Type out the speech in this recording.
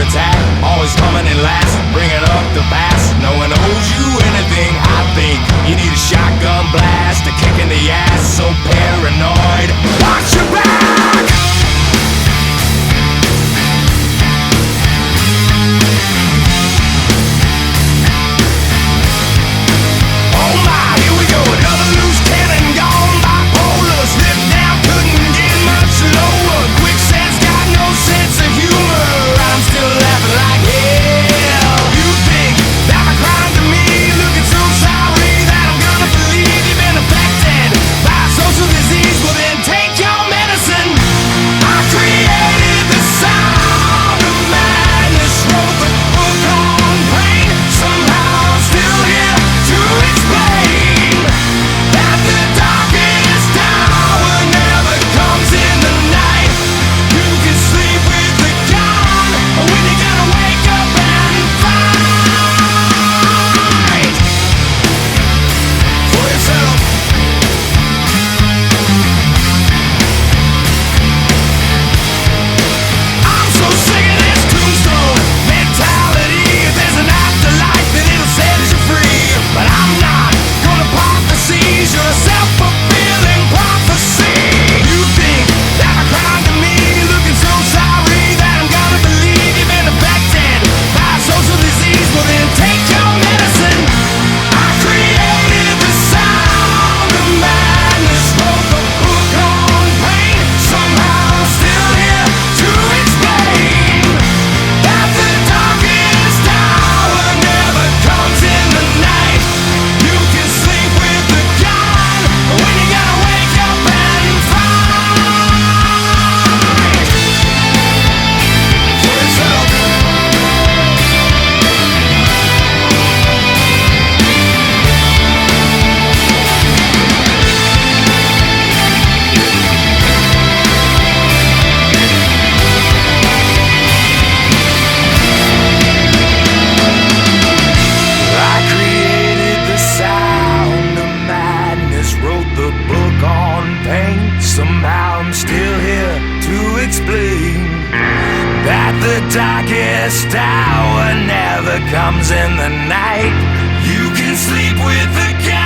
attack, always coming in last, bringing up the past. No one owes you anything, I think. You need a shotgun blast, a kick in the ass, so paranoid. Watch your back! Oh my, here we go, another loose cannon gone bipolar. Slipped down, couldn't get much lower. Quicksand's got no sense of humor. I'm still laughing like hell. You think that my crime to me, looking so sorry that I'm gonna believe you've been affected by social disease? Well then take your medicine. I created the sound of madness, wrote the book on pain. Somehow I'm still here to explain that the darkest hour never comes in the night. You can sleep with the gun when you're gonna wake up and fight for yourself. I'm so sick of this tombstone mentality. If there's an afterlife, then it'll set you free. But I'm not gonna pop the seas. You're a self-fulfilling prophecy. You think that my crime to me, looking so sorry that I'm gonna believe you've been affected by social disease? Well then take your medicine. I created the sound of madness, wrote the book on pain. Somehow I'm still here to explain that the darkest hour never comes in the night. You can sleep with the gun when you're gonna wake up and fight for yourself. I created the sound of madness, wrote the book on pain. Somehow I'm still here to explain that the darkest hour never comes in the night. You can sleep with the gun